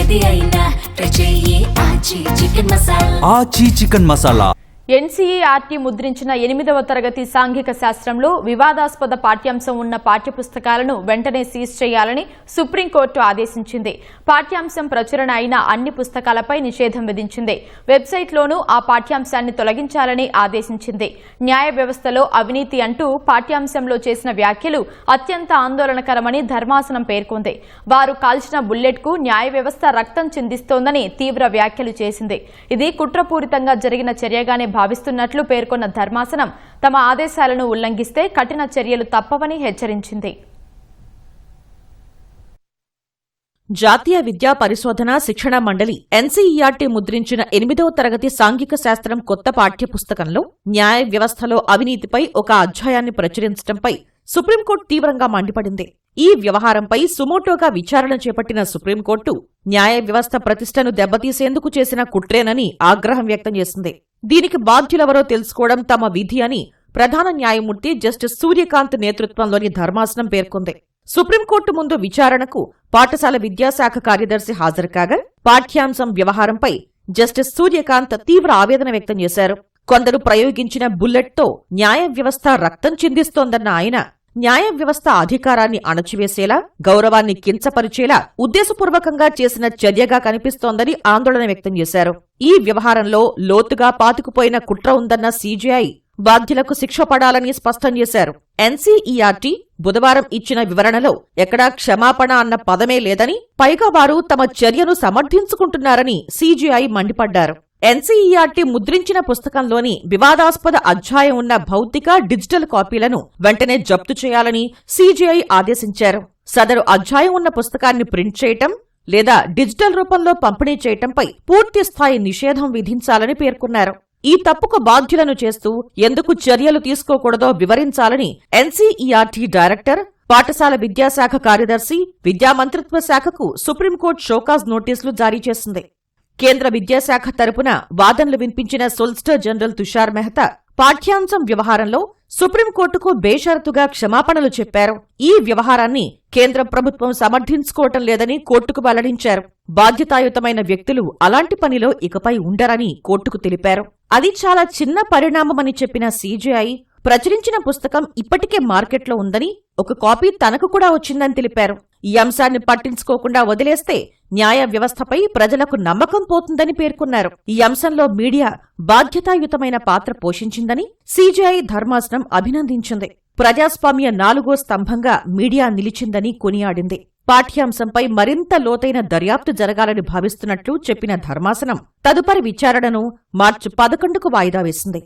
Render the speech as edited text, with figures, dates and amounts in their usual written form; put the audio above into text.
ఏది అయినా ట్రై చెయ్యి ఆచి చికెన్ మసాలా. ఆచి చికెన్ మసాలా. ఎన్సీఈఆర్టీ ముద్రించిన 8వ తరగతి సాంఘిక శాస్త్రంలో వివాదాస్పద పాఠ్యాంశం ఉన్న పాఠ్యపుస్తకాలను వెంటనే సీజ్ చేయాలని సుప్రీంకోర్టు ఆదేశించింది. పాఠ్యాంశం ప్రచురణ అయిన అన్ని పుస్తకాలపై నిషేధం విధించింది. వెబ్సైట్లోనూ ఆ పాఠ్యాంశాన్ని తొలగించాలని ఆదేశించింది. న్యాయ వ్యవస్థలో అవినీతి అంటూ పాఠ్యాంశంలో చేసిన వ్యాఖ్యలు అత్యంత ఆందోళనకరమని ధర్మాసనం పేర్కొంది. వారు కాల్చిన బుల్లెట్కు న్యాయ వ్యవస్థ రక్తం చిందిస్తోందని తీవ్ర వ్యాఖ్యలు చేసింది. ఇది కుట్రపూరితంగా జరిగిన చర్యగానే భావిస్తున్నట్లు పేర్కొన్న ధర్మాసనం తమ ఆదేశాలను ఉల్లంఘిస్తే కఠిన చర్యలు తప్పవని హెచ్చరించింది. జాతీయ విద్యా పరిశోధన శిక్షణ మండలి ఎన్సీఈఆర్టీ ముద్రించిన 8వ తరగతి సాంఘిక శాస్త్రం కొత్త పాఠ్యపుస్తకంలో న్యాయ వ్యవస్థలో అవినీతిపై ఒక అధ్యాయాన్ని ప్రచురించడంపై సుప్రీంకోర్టు తీవ్రంగా మండిపడింది. ఈ వ్యవహారంపై సుమోటోగా విచారణ చేపట్టిన సుప్రీంకోర్టు న్యాయ వ్యవస్థ ప్రతిష్టను దెబ్బతీసేందుకు చేసిన కుట్రేనని ఆగ్రహం వ్యక్తం చేసింది. దీనికి బాధ్యులెవరో తెలుసుకోవడం తమ విధి అని ప్రధాన న్యాయమూర్తి జస్టిస్ సూర్యకాంత్ నేతృత్వంలోని ధర్మాసనం పేర్కొంది. సుప్రీంకోర్టు ముందు విచారణకు పాఠశాల విద్యాశాఖ కార్యదర్శి హాజరు కాగా పాఠ్యాంశం వ్యవహారంపై జస్టిస్ సూర్యకాంత్ తీవ్ర ఆవేదన వ్యక్తం చేశారు. కొందరు ప్రయోగించిన బుల్లెట్తో న్యాయ వ్యవస్థ రక్తం చిందిస్తోందన్న ఆయన న్యాయ వ్యవస్థ అధికారాన్ని అణచివేసేలా, గౌరవాన్ని కించపరిచేలా ఉద్దేశపూర్వకంగా చేసిన చర్యగా కనిపిస్తోందని ఆందోళన వ్యక్తం చేశారు. ఈ వ్యవహారంలో లోతుగా పాతుకుపోయిన కుట్ర ఉందన్న సీజీఐ బాధ్యులకు శిక్ష పడాలని స్పష్టం చేశారు. ఎన్సీఈఆర్టీ బుధవారం ఇచ్చిన వివరణలో ఎక్కడా క్షమాపణ అన్న పదమే లేదని, పైగా వారు తమ చర్యను సమర్థించుకుంటున్నారని సీజీఐ మండిపడ్డారు. ఎన్సీఈఆర్టీ ముద్రించిన పుస్తకంలోని వివాదాస్పద అధ్యాయం ఉన్న భౌతిక, డిజిటల్ కాపీలను వెంటనే జప్తు చేయాలని సీజీఐ ఆదేశించారు. సదరు అధ్యాయం ఉన్న పుస్తకాన్ని ప్రింట్ చేయటం లేదా డిజిటల్ రూపంలో పంపిణీ చేయటంపై పూర్తిస్థాయి నిషేధం విధించాలని పేర్కొన్నారు. ఈ తప్పుకు బాధ్యులను చేస్తూ ఎందుకు చర్యలు తీసుకోకూడదో వివరించాలని ఎన్సీఈఆర్టీ డైరెక్టర్, పాఠశాల విద్యాశాఖ కార్యదర్శి, విద్యామంత్రిత్వ శాఖకు సుప్రీంకోర్టు షోకాజ్ నోటీసులు జారీ చేసింది. కేంద్ర విద్యాశాఖ తరపున వాదనలు వినిపించిన సొలిసిటర్ జనరల్ తుషార్ మెహతా పాఠ్యాంశం వ్యవహారంలో సుప్రీంకోర్టుకు బేషరతుగా క్షమాపణలు చెప్పారు. ఈ వ్యవహారాన్ని కేంద్ర ప్రభుత్వం సమర్థించుకోవటం లేదని కోర్టుకు వెల్లడించారు. బాధ్యతాయుతమైన వ్యక్తులు అలాంటి పనిలో ఇకపై ఉండరని కోర్టుకు తెలిపారు. అది చాలా చిన్న పరిణామమని చెప్పిన సీజీఐ ప్రచురించిన పుస్తకం ఇప్పటికే మార్కెట్లో ఉందని, ఒక కాపీ తనకు కూడా వచ్చిందని తెలిపారు. ఈ అంశాన్ని పట్టించుకోకుండా వదిలేస్తే న్యాయ వ్యవస్థపై ప్రజలకు నమ్మకం పోతుందని పేర్కొన్నారు. ఈ అంశంలో మీడియా బాధ్యతాయుతమైన పాత్ర పోషించిందని సీజీఐ ధర్మాసనం అభినందించింది. ప్రజాస్వామ్య 4వ స్తంభంగా మీడియా నిలిచిందని కొనియాడింది. పాఠ్యాంశంపై మరింత లోతైన దర్యాప్తు జరగాలని భావిస్తున్నట్లు చెప్పిన ధర్మాసనం తదుపరి విచారణను మార్చి 11కు వాయిదా వేసింది.